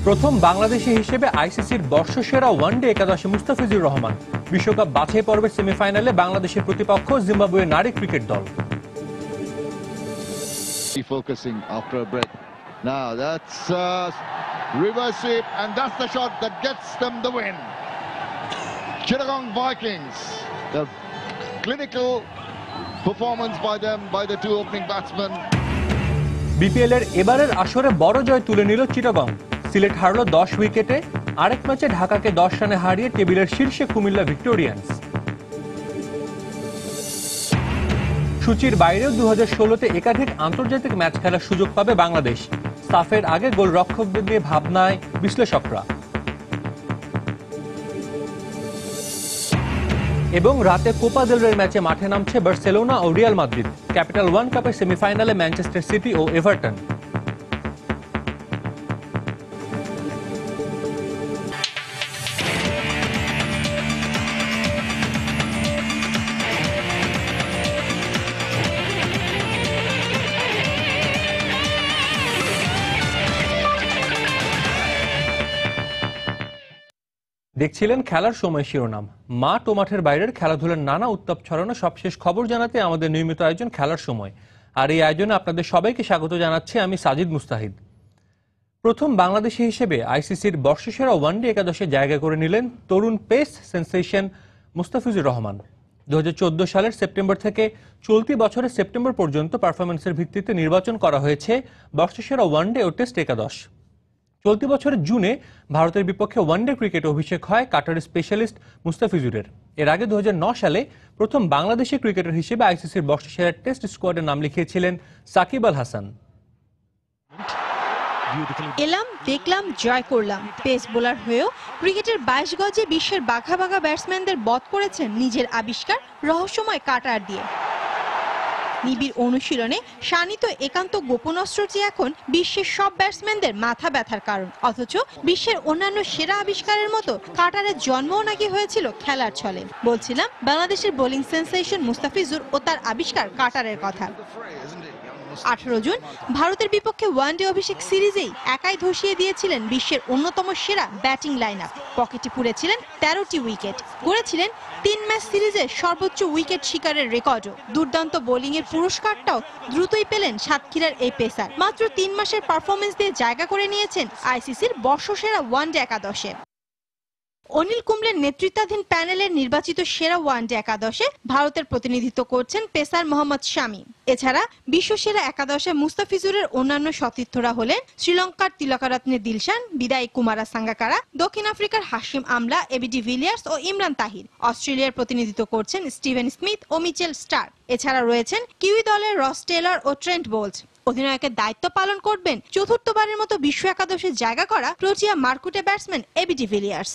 প্রথম বাংলাদেশি হিসেবে আইসিসির বর্ষসেরা ওয়ানডে একাদশে মুস্তাফিজুর রহমান। বিশ্বকাপ বাছাই পর্বের সেমিফাইনালে বাংলাদেশের প্রতিপক্ষ জিম্বাবুয়ে নারী ক্রিকেট দল। Focusing after a break. Now that's reverse sweep and that's the shot that gets them the win. Chittagong Vikings. The clinical performance by them, by the two opening batsmen. BPL এর এবারের আসরে বড় জয় তুলে নিল চিটাগং। সিলেট হারল 10 উইকেটে। আরেক ম্যাচে ঢাকাকে 10 রানে হারিয়ে টেবিলের শীর্ষে কুমিল্লা ভিক্টোরিয়ান্স। সূচির বাইরেও 2016-তে একাধিক আন্তর্জাতিক ম্যাচ খেলার সুযোগ পাবে বাংলাদেশ। সাফের আগে গোলরক্ষকদের নিয়ে ভাবনায় বিশ্লেষকরা। এবং রাতে কোপা দেল রের ম্যাচে মাঠে নামছে বার্সেলোনা ও রিয়াল মাদ্রিদ। ক্যাপিটাল ওয়ান কাপের সেমিফাইনালে ম্যানচেস্টার সিটি ও এভারটন। দেখছিলেন খেলার সময় শিরোনাম। মাঠ ও মাঠের বাইরের খেলাধুলার নানা উত্তাপ ছড়ানো সবশেষ খবর জানাতে আমাদের নিয়মিত আয়োজন খেলার সময়। আর এই আয়োজনে আপনাদের সবাইকে স্বাগত জানাচ্ছি আমি সাজিদ মুস্তাহিদ। প্রথম বাংলাদেশি হিসেবে আইসিসির বর্ষসেরা ওয়ানডে একাদশে জায়গা করে নিলেন তরুণ পেস সেন্সেশন মুস্তাফিজুর রহমান। 2014 সালের সেপ্টেম্বর থেকে চলতি বছরের সেপ্টেম্বর পর্যন্ত পারফরমেন্সের ভিত্তিতে নির্বাচন করা হয়েছে বর্ষসেরা ওয়ানডে ও টেস্ট একাদশ। চলতি বছরের জুনে ভারতের বিপক্ষে ওয়ানডে ক্রিকেটে অভিষেক হয় কাটারের স্পেশালিস্ট মুস্তাফিজুরের। এর আগে 2009 সালে প্রথম বাংলাদেশি ক্রিকেটার হিসেবে আইসিসির বর্ষসেরা টেস্ট স্কোয়াডের নাম লিখিয়েছিলেন সাকিব আল হাসান। এলাম, দেখলাম, জয় করলাম। পেস বোলার হয়েও ক্রিকেটের 22 গজে বিশ্বের বাঘা বাঘা ব্যাটসম্যানদের বধ করেছেন নিজের আবিষ্কার রহস্যময় কাটার দিয়ে। নিবিড় অনুশীলনে শানিত একান্ত গোপন অস্ত্রটি এখন বিশ্বের সব ব্যাটসম্যানদের মাথা ব্যথার কারণ। অথচ বিশ্বের অন্যান্য সেরা আবিষ্কারের মতো কাটারের জন্মও নাকি হয়েছিল খেলার ছলে। বলছিলাম বাংলাদেশের বোলিং সেন্সেশন মুস্তাফিজুর ও তার আবিষ্কার কাটারের কথা। 18 জুন ভারতের বিপক্ষে ওয়ানডে অভিষেক সিরিজেই একাই ধসিয়ে দিয়েছিলেন বিশ্বের অন্যতম সেরা ব্যাটিং লাইন আপ। পকেটে পুড়েছিলেন 13টি উইকেট, গড়েছিলেন 3 ম্যাচ সিরিজে সর্বোচ্চ উইকেট শিকারের রেকর্ডও। দুর্দান্ত বোলিং এর পুরস্কারটাও দ্রুতই পেলেন সাতক্ষীরার এই পেসার। মাত্র 3 মাসের পারফরমেন্স দিয়ে জায়গা করে নিয়েছেন আইসিসির বর্ষসেরা ওয়ানডে একাদশে। অনিল কুম্বলের নেতৃত্বাধীন প্যানেলের নির্বাচিত সেরা ওয়ানডে একাদশে ভারতের প্রতিনিধিত্ব করছেন পেসার মোহাম্মদ শামি। এছাড়া বিশ্বসেরা একাদশে মুস্তাফিজুরের অন্যান্য সতীর্থরা হলেন শ্রীলঙ্কার তিলকারত্নে দিলশান, বিদায়ী কুমারা সাঙ্গাকারা, দক্ষিণ আফ্রিকার হাশিম আমলা, এবি ডিভিলিয়ার্স ও ইমরান তাহির। অস্ট্রেলিয়ার প্রতিনিধিত্ব করছেন স্টিভেন স্মিথ ও মিচেল স্টার্ক। এছাড়া রয়েছেন কিউই দলের রস টেলর ও ট্রেন্ট বোল্ট। অধিনায়কের দায়িত্ব পালন করবেন চতুর্থবারের মতো বিশ্ব একাদশে জায়গা করা প্রোটিয়া মার্কুটে ব্যাটসম্যান এবি ডিভিলিয়ার্স।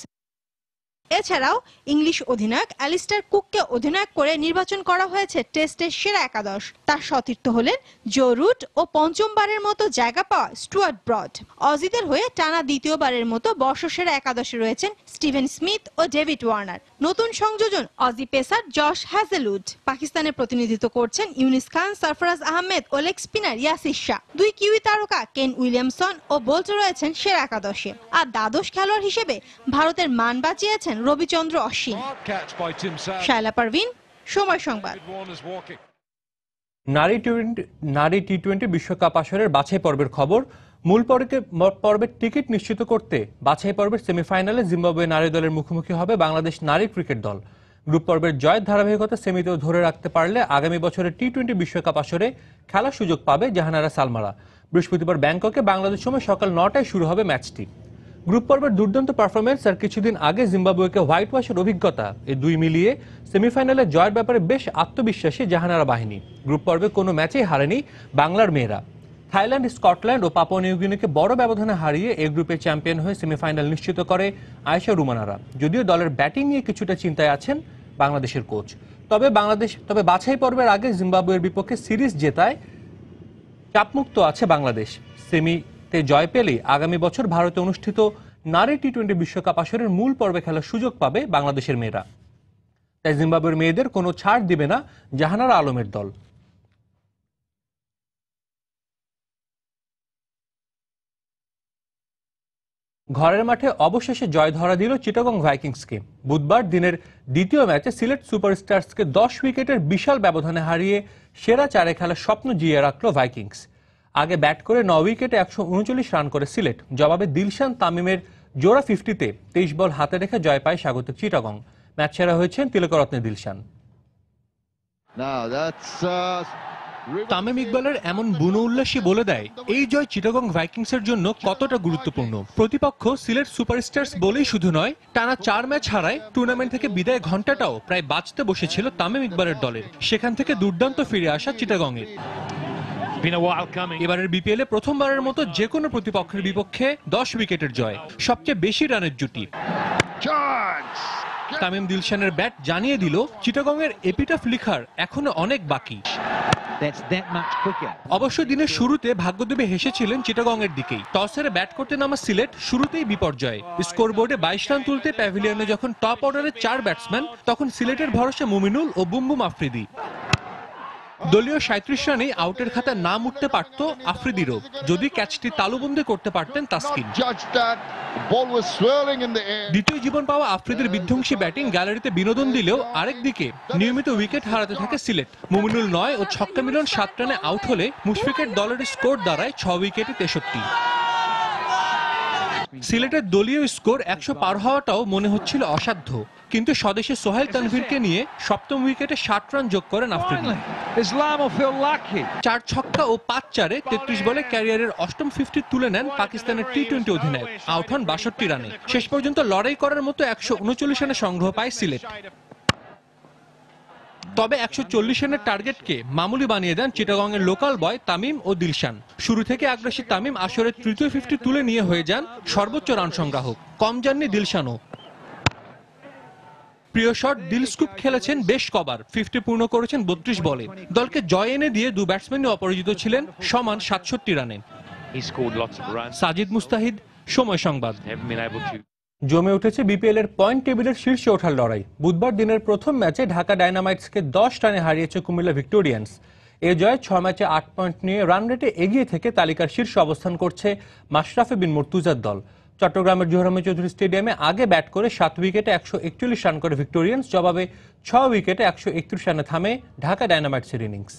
এছাড়াও ইংলিশ অধিনায়ক অ্যালিস্টার কুককে অধিনায়ক করে নির্বাচন করা হয়েছে টেস্টের সেরা একাদশ। তার সতীর্থ হলেন জো রুট ও পঞ্চমবারের মতো জায়গা পাওয়া স্টুয়ার্ট ব্রড। অজিদের হয়ে টানা দ্বিতীয়বারের মতো বর্ষসেরা একাদশে রয়েছেন স্টিভেন স্মিথ ও ডেভিড ওয়ার্নার। নতুন সংযোজন অজি পেসার জশ হ্যাজেলউড। পাকিস্তানের প্রতিনিধিত্ব করছেন ইউনিস খান, সরফরাজ আহমেদ ও leg spinner Yasir Shah. 2 Kiwi তারকা কেন উইলিয়ামসন ও বোল্ট রয়েছেন সেরা একাদশে। আর দ্বাদশ খেলোয়াড় হিসেবে ভারতের মান বাঁচিয়েছেন রবিচন্দ্র অশ্বিন। শায়লা পারভিন, সময় সংবাদ। নারী টি-20 বিশ্বকাপ আসরের বাছাই পর্বের খবর। মূল পর্বের টিকিট নিশ্চিত করতে বাছাই পর্বের সেমিফাইনালে জিম্বাবুয়ে নারী দলের মুখোমুখি হবে বাংলাদেশ নারী ক্রিকেট দল। গ্রুপ পর্বের জয়ের ধারাবাহিকতা সেমিতেও ধরে রাখতে পারলে আগামী বছরের টি-20 বিশ্বকাপ আসরে খেলার সুযোগ পাবে জাহানারা সালমারা। বৃহস্পতিবার ব্যাংককে বাংলাদেশ সময় সকাল 9টায় শুরু হবে ম্যাচটি। গ্রুপ পর্বের দুর্দান্ত পারফরমেন্স আর কিছুদিন আগে জিম্বাবুয়েকে হোয়াইট ওয়াশের অভিজ্ঞতা, এই দুই মিলিয়ে সেমিফাইনালে জয়ের ব্যাপারে বেশ আত্মবিশ্বাসী জাহানারা বাহিনী। গ্রুপ পর্বে কোনো ম্যাচেই হারেনি বাংলার মেয়েরা। থাইল্যান্ড, স্কটল্যান্ড ও পাপুয়া নিউগিনিকে বড় ব্যবধানে হারিয়ে এই গ্রুপে চ্যাম্পিয়ন হয়ে সেমিফাইনাল নিশ্চিত করে আয়েশা রুমানারা। যদিও দলের ব্যাটিং নিয়ে কিছুটা চিন্তায় আছেন বাংলাদেশের কোচ। তবে বাছাই পর্বের আগে জিম্বাবুয়ের বিপক্ষে সিরিজ জেতায় চাপমুক্ত আছে বাংলাদেশ। সেমিতে জয় পেলেই আগামী বছর ভারতে অনুষ্ঠিত নারী টি-20 বিশ্বকাপ আসরের মূল পর্বে খেলার সুযোগ পাবে বাংলাদেশের মেয়েরা। তাই জিম্বাবুয়ের মেয়েদের কোনো ছাড় দিবে না জাহানারা আলমের দল। ঘরের মাঠে অবশেষে জয় ধরা দিল চিটাগং ভাইকিংসকে। বুধবার দিনের দ্বিতীয় ম্যাচে সিলেট সুপারস্টার্সকে 10 উইকেটের বিশাল ব্যবধানে হারিয়ে সেরা চারে খেলার স্বপ্ন জিইয়ে রাখল ভাইকিংস। আগে ব্যাট করে 9 উইকেটে 139 রান করে সিলেট। জবাবে দিলশান তামিমের জোড়া 50-তে 23 বল হাতে রেখে জয় পায় স্বাগতিক চিটাগং। ম্যাচ সেরা হয়েছেন তিলকরত্নে দিলশান। তামিম ইকবালের এমন বুনো উল্লাসই বলে দেয় এই জয় চিটাগং ভাইকিংসের জন্য কতটা গুরুত্বপূর্ণ। প্রতিপক্ষ সিলেট সুপারস্টার্স বলেই শুধু নয়, টানা 4 ম্যাচ হারায় টুর্নামেন্ট থেকে বিদায় ঘণ্টাটাও প্রায় বাঁচতে বসেছিল তামিম ইকবালের দলের। সেখান থেকে দুর্দান্ত ফিরে আসা চিটাগংয়ের। এবারের বিপিএলে প্রথমবারের মতো যে কোনো প্রতিপক্ষের বিপক্ষে 10 উইকেটের জয়, সবচেয়ে বেশি রানের জুটি। তামিম দিলশানের ব্যাট জানিয়ে দিল চিটাগংয়ের এপিটাফ লিখার এখনো অনেক বাকি। অবশ্য দিনের শুরুতে ভাগ্যদেবী হেসেছিলেন চিটাগংয়ের দিকেই। টস হেরে ব্যাট করতে নামা সিলেট শুরুতেই বিপর্যয়। স্কোরবোর্ডে 22 রান তুলতে প্যাভিলিয়নে যখন টপ অর্ডারের 4 ব্যাটসম্যান, তখন সিলেটের ভরসা মুমিনুল ও বুমবুম আফ্রিদি। দলীয় 37 রানেই আউটের খাতায় নাম উঠতে পারত আফ্রিদিরও, যদি ক্যাচটি তালুবন্দী করতে পারতেন তাসকিন। দ্বিতীয় জীবন পাওয়া আফ্রিদির বিধ্বংসী ব্যাটিং গ্যালারিতে বিনোদন দিলেও আরেকদিকে নিয়মিত উইকেট হারাতে থাকে সিলেট। মুমিনুল 9 ও ছক্কা মিলন 7 রানে আউট হলে মুশফিকের দলের স্কোর দাঁড়ায় 6 উইকেটে 63। সিলেটের দলীয় স্কোর 100 পার হওয়াটাও মনে হচ্ছিল অসাধ্য, কিন্তু স্বদেশী সোহেল তানভীরকে নিয়ে সপ্তম উইকেটে 60 রান যোগ করেন আফ্রিদি। 4 ছক্কা ও 5 চারে 33 বলে ক্যারিয়ারের অষ্টম 50 তুলে নেন পাকিস্তানের টি-20 অধিনায়ক। আউট হন 62 রানে। শেষ পর্যন্ত লড়াই করার মতো 139 রানে সংগ্রহ পায় সিলেট। তবে 140 রানের টার্গেটকে মামুলি বানিয়ে দেন চিটাগংয়ের লোকাল বয় তামিম ও দিলশান। শুরু থেকে আগ্রাসী তামিম আসরের তৃতীয় 50 তুলে নিয়ে হয়ে যান সর্বোচ্চ রান সংগ্রাহক। কম যাননি দিলশানও। প্রিয় শট দিল স্কুপ খেলেছেন বেশ কবার, 50 পূর্ণ করেছেন 32 বলে। দলকে জয় এনে দিয়ে 2 ব্যাটসম্যানই অপরাজিত ছিলেন সমান 67 রানে। সাজিদ মুস্তাহিদ, সময় সংবাদ। জমে উঠেছে বিপিএল এর পয়েন্ট টেবিলের শীর্ষে ওঠার লড়াই। বুধবার দিনের প্রথম ম্যাচে ঢাকা ডায়নামাইটসকে 10 রানে হারিয়েছে কুমিল্লা ভিক্টোরিয়ান্স। এ জয়ে 6 ম্যাচে 8 পয়েন্ট নিয়ে রান রেটে এগিয়ে থেকে তালিকার শীর্ষে অবস্থান করছে মাশরাফি বিন মুর্তুজার দল। চট্টগ্রামের জোহর আহমেদ চৌধুরী স্টেডিয়ামে আগে ব্যাট করে 7 উইকেটে 141 রান করে ভিক্টোরিয়ান্স। জবাবে 6 উইকেটে 131 রানে থামে ঢাকা ডায়নামাইটসের ইনিংস।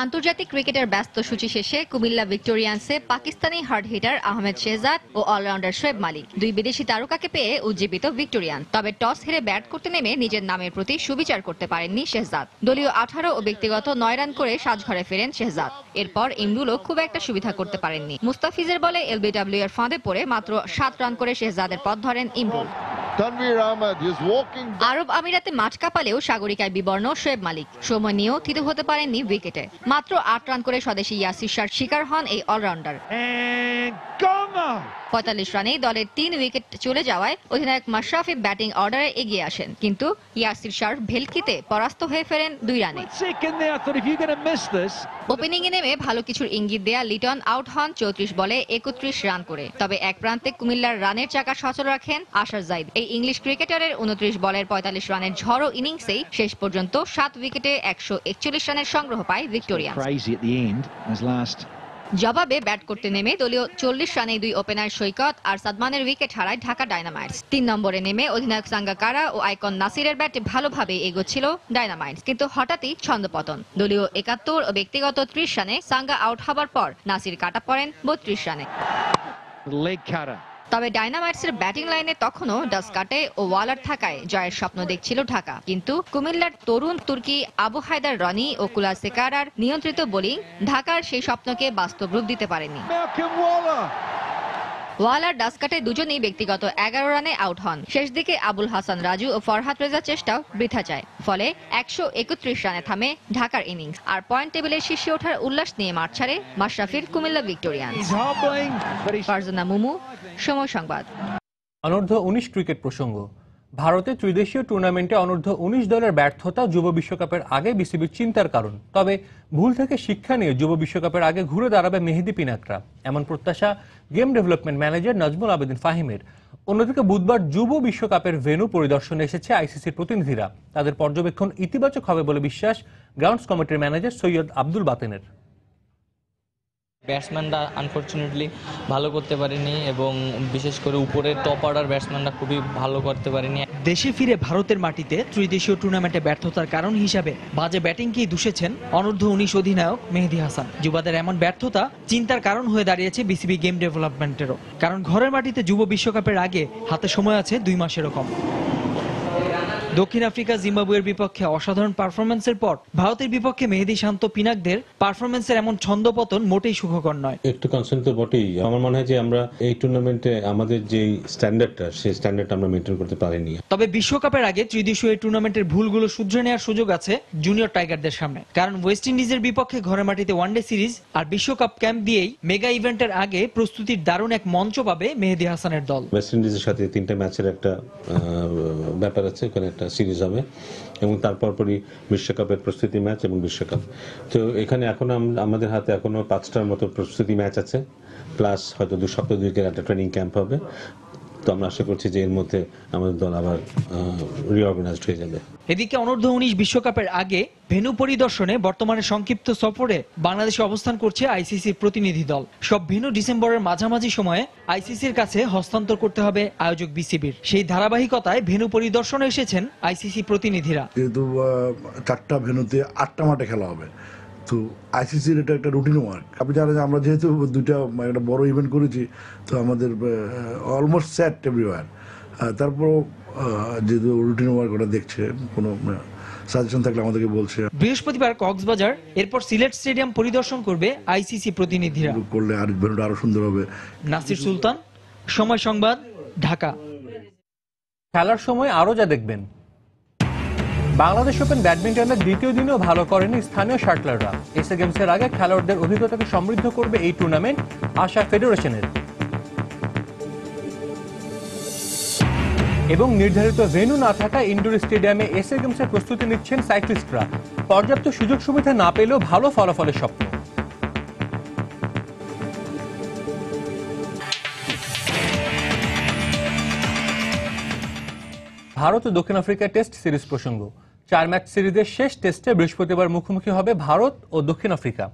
আন্তর্জাতিক ক্রিকেটের ব্যস্ত সূচি শেষে কুমিল্লা ভিক্টোরিয়ান্সে পাকিস্তানি হার্ড হিটার আহমেদ শেহজাদ ও অলরাউন্ডার শোয়েব মালিক, 2 বিদেশি তারকাকে পেয়ে উজ্জীবিত ভিক্টোরিয়ান। তবে টস হেরে ব্যাট করতে নেমে নিজের নামের প্রতি সুবিচার করতে পারেননি শেহজাদ। দলীয় 18 ও ব্যক্তিগত 9 রান করে সাজঘরে ফেরেন শেহজাদ। এরপর ইমরুলও খুব একটা সুবিধা করতে পারেননি। মুস্তাফিজের বলে এলবিডব্লিউ এর ফাঁদে পড়ে মাত্র 7 রান করে শেহজাদের পথ ধরেন ইমরুল। আরব আমিরাতে মাঠ কাঁপালেও সাগরিকায় বিবর্ণ শোয়েব মালিক। সময় নিয়েও থিত হতে পারেননি উইকেটে। মাত্র 8 রান করে স্বদেশী ইয়াসির শাহর শিকার হন এই অলরাউন্ডার। 45 রানেই দলের 3 উইকেট চলে যাওয়ায় অধিনায়ক মাশরাফি ব্যাটিং অর্ডারে এগিয়ে আসেন, কিন্তু ইয়াসির শাহর ভেলকিতে পরাস্ত হয়ে ফেরেন 2 রানে। ওপেনিংয়ে নেমে ভালো কিছুর ইঙ্গিত দেয়া লিটন আউট হন 34 বলে 31 রান করে। তবে এক প্রান্তে কুমিল্লার রানের চাকা সচল রাখেন আশার জাইদ। এই ইংলিশ ক্রিকেটারের 29 বলের 45 রানের ঝড়ো ইনিংসেই শেষ পর্যন্ত 7 উইকেটে 141 রানের সংগ্রহ পায় ভিক্টোরিয়া। জবাবে ব্যাট করতে নেমে দলীয় 40 রানে 2 ওপেনার সৈকত আর সাদমানের উইকেট হারায় ঢাকা ডায়নামাইটস। 3 নম্বরে নেমে অধিনায়ক সাঙ্গাকারা ও আইকন নাসিরের ব্যাটে ভালোভাবে এগোচ্ছিল ডায়নামাইটস, কিন্তু হঠাৎই ছন্দপতন। দলীয় 71 ও ব্যক্তিগত 30 রানে সাঙ্গা আউট হবার পর নাসির কাটা পড়েন 32 রানে। তবে ডায়নামাইটসের ব্যাটিং লাইনে তখনও ডাসকাটে ও ওয়ালার থাকায় জয়ের স্বপ্ন দেখছিল ঢাকা, কিন্তু কুমিল্লার তরুণ তুর্কি আবু হায়দার রনি ও কুলা সেকারার নিয়ন্ত্রিত বোলিং ঢাকার সেই স্বপ্নকে বাস্তব রূপ দিতে পারেনি। ওয়ালার ডাসকাটে দুজনেই ব্যক্তিগত 11 রানে আউট হন। শেষ দিকে আবুল হাসান রাজু ও ফরহাদ রেজার চেষ্টাও বৃথা যায়। ফলে 131 রানে থামে ঢাকার ইনিংস। আর পয়েন্ট টেবিলের শীর্ষে ওঠার উল্লাস নিয়ে মাঠ ছাড়ে মাশরাফির কুমিল্লা ভিক্টোরিয়ান্স। ফারজানা মুমু, সময় সংবাদ। অনূর্ধ্ব 19 ক্রিকেট প্রসঙ্গ। ভারতে ত্রিদেশীয় টুর্নামেন্টে অনূর্ধ্ব 19 দলের ব্যর্থতা যুব বিশ্বকাপের আগে বিসিবির চিন্তার কারণ। তবে ভুল থেকে শিক্ষা নিয়ে যুব বিশ্বকাপের আগে ঘুরে দাঁড়াবে মেহেদী পিনাকরা, এমন প্রত্যাশা game development manager Nazmul Abedin ফাহিমের। অন্যদিকে বুধবার যুব বিশ্বকাপের ভেন্যু পরিদর্শনে এসেছে আইসিসির প্রতিনিধিরা। তাদের পর্যবেক্ষণ ইতিবাচক হবে বলে বিশ্বাস গ্রাউন্ডস কমিটির ম্যানেজার সৈয়দ আব্দুল বাতেনের। ব্যাটসম্যানরা আনফরচুনেটলি ভালো করতে পারেনি এবং বিশেষ করে উপরের টপ অর্ডার ব্যাটসম্যানরা খুবই ভালো করতে পারেনি। দেশে ফিরে ভারতের মাটিতে ত্রিদেশীয় টুর্নামেন্টে ব্যর্থতার কারণ হিসাবে বাজে ব্যাটিংকেই দুষেছেন অনূর্ধ্ব-19 অধিনায়ক মেহেদী হাসান। যুবাদের এমন ব্যর্থতা চিন্তার কারণ হয়ে দাঁড়িয়েছে বিসিবি গেম ডেভেলপমেন্টেরও, কারণ ঘরের মাটিতে যুব বিশ্বকাপের আগে হাতে সময় আছে 2 মাসেরও কম। দক্ষিণ আফ্রিকা জিম্বাবুয়ের বিপক্ষে অসাধারণ পারফরম্যান্সের পর ভারতের বিপক্ষে মেহেদী শান্ত পিনাকদের পারফরম্যান্সের এমন ছন্দপতন মোটেই সুখকর নয়। একটু কনসার্ন তো বটেই। আমার মনে হয় যে আমরা এই টুর্নামেন্টে আমাদের যে স্ট্যান্ডার্ডটা সেই স্ট্যান্ডার্ডটা আমরা মেনটেন করতে পারিনি। তবে বিশ্বকাপের আগে ত্রিদেশীয় এই টুর্নামেন্টের ভুলগুলো শুধরে নেওয়ার সুযোগ আছে জুনিয়র টাইগারদের সামনে, কারণ ওয়েস্ট ইন্ডিজের বিপক্ষে ঘরের মাটিতে ওয়ানডে সিরিজ আর বিশ্বকাপ ক্যাম্প দিয়েই মেগা ইভেন্টের আগে প্রস্তুতির দারুণ এক মঞ্চ পাবে মেহেদী হাসানের দল। ওয়েস্ট ইন্ডিজের সাথে 3টা ম্যাচের একটা ব্যাপার আছে, ওখানে একটা সিরিজ হবে এবং তারপর পরই বিশ্বকাপের প্রস্তুতি ম্যাচ এবং বিশ্বকাপ। তো এখানে এখন আমাদের হাতে এখনো 5টার মতো প্রস্তুতি ম্যাচ আছে, প্লাস হয়তো 2 সপ্তাহ 2 একটা ট্রেনিং ক্যাম্প হবে। তো আমরা আশা করছি যে এর মধ্যে আমাদের দল আবার রিঅর্গানাইজড হয়ে যাবে। এদিকে অনূর্ধ্ব-19 বিশ্বকাপের আগে ভেন্যু পরিদর্শনে বর্তমানে সংক্ষিপ্ত সফরে বাংলাদেশে অবস্থান করছে আইসিসির প্রতিনিধি দল। সব ভেন্যু ডিসেম্বরের মাঝামাঝি সময়ে আইসিসির কাছে হস্তান্তর করতে হবে আয়োজক বিসিবির। সেই ধারাবাহিকতায় ভেন্যু পরিদর্শনে এসেছেন আইসিসি প্রতিনিধিরা। যেহেতু 4টা ভেন্যুতে 8টা মাঠে খেলা হবে, তো আইসিসির এটা একটা রুটিন ওয়ার্ক। আপনি জানেন আমরা যেহেতু 2টা একটা বড় ইভেন্ট করেছি, তো আমাদের অলমোস্ট সেট এভরিওয়্যার। তারপর যেহেতু রুটিন ওয়ার্ক ওটা দেখছে, কোনো সাজেশন থাকলে আমাদেরকে বলছে। বৃহস্পতিবার কক্সবাজার, এরপর সিলেট স্টেডিয়াম পরিদর্শন করবে আইসিসি প্রতিনিধিরা। করলে আর ভেন্যুটা আরো সুন্দর হবে। নাসির সুলতান, সময় সংবাদ, ঢাকা। খেলার সময় আরো যা দেখবেন। বাংলাদেশ ওপেন ব্যাডমিন্টনের দ্বিতীয় দিনেও ভালো করেনি স্থানীয় শাটলাররা। এসএ গেমসের আগে খেলোয়াড়দের অভিজ্ঞতাকে সমৃদ্ধ করবে এই টুর্নামেন্ট, আশা ফেডারেশনের। এবং নির্ধারিত ভেন্যু না থাকা ইনডোর স্টেডিয়ামে এসএ গেমসের প্রস্তুতি নিচ্ছেন সাইক্লিস্টরা। পর্যাপ্ত সুযোগ সুবিধা না পেলেও ভালো ফলাফলের স্বপ্ন। ভারত ও দক্ষিণ আফ্রিকা টেস্ট সিরিজ প্রসঙ্গ। 4 ম্যাচ সিরিজের শেষ টেস্টে বৃহস্পতিবার মুখোমুখি হবে ভারত ও দক্ষিণ আফ্রিকা।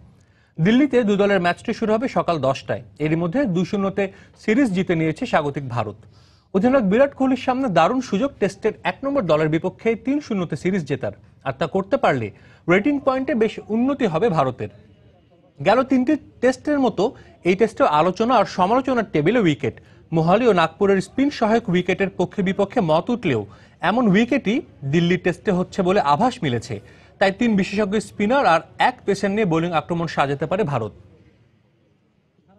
দিল্লিতে 2 দলের ম্যাচটি শুরু হবে সকাল 10টায়। এরই মধ্যে 2-0 সিরিজ জিতে নিয়েছে স্বাগতিক ভারত। অধিনায়ক বিরাট কোহলির সামনে দারুণ সুযোগ টেস্টের 1 নম্বর দলের বিপক্ষে 3-0 সিরিজ জেতার। আর তা করতে পারলে রেটিং পয়েন্টে বেশ উন্নতি হবে ভারতের। গেল 3টি টেস্টের মতো এই টেস্টেও আলোচনা আর সমালোচনার টেবিলে উইকেট। মোহালি ও নাগপুরের স্পিন সহায়ক উইকেটের পক্ষে বিপক্ষে মত উঠলেও এমন উইকেটই দিল্লি টেস্টে হচ্ছে বলে আভাস মিলেছে। তাই 3 বিশেষজ্ঞ স্পিনার আর 1 পেসার নিয়ে বোলিং আক্রমণ সাজাতে পারে ভারত।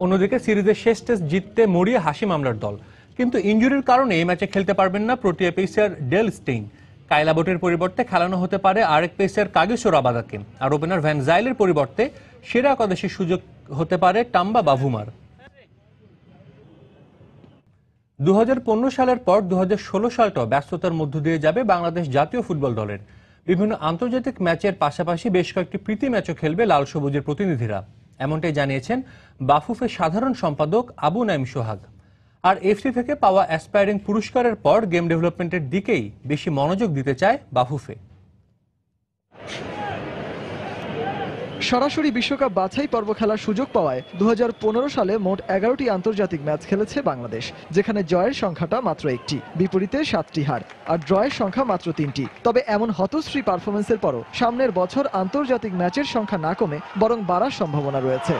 অন্যদিকে সিরিজের শেষ টেস্ট জিততে মরিয়া হাসি মামলার দল, কিন্তু ইনজুরির কারণে এই ম্যাচে খেলতে পারবেন না প্রোটিয়া পেসার ডেল স্টেইন। কাইলা বোটের পরিবর্তে খেলানো হতে পারে আরেক পেসার কাগিসো রাবাদাকে, আর ওপেনার ভ্যান জাইলের পরিবর্তে সেরা একাদশের সুযোগ হতে পারে টাম্বা বাভুমার। 2015 সালের পর 2016 সালটাও ব্যস্ততার মধ্য দিয়ে যাবে বাংলাদেশ জাতীয় ফুটবল দলের। বিভিন্ন আন্তর্জাতিক ম্যাচের পাশাপাশি বেশ কয়েকটি প্রীতি ম্যাচও খেলবে লাল সবুজের প্রতিনিধিরা, এমনটাই জানিয়েছেন বাফুফের সাধারণ সম্পাদক আবু নাইম সোহাগ। আর এফসি থেকে পাওয়া অ্যাসপায়ারিং পুরস্কারের পর গেম ডেভেলপমেন্টের দিকেই বেশি মনোযোগ দিতে চায় বাফুফে। সরাসরি বিশ্বকাপ বাছাই পর্ব খেলার সুযোগ পাওয়ায় 2015 সালে মোট 11টি আন্তর্জাতিক ম্যাচ খেলেছে বাংলাদেশ, যেখানে জয়ের সংখ্যাটা মাত্র 1টি, বিপরীতে 7টি হার, আর ড্রয়ের সংখ্যা মাত্র 3টি। তবে এমন হতশ্রী পারফরমেন্সের পরও সামনের বছর আন্তর্জাতিক ম্যাচের সংখ্যা না কমে বরং বাড়ার সম্ভাবনা রয়েছে।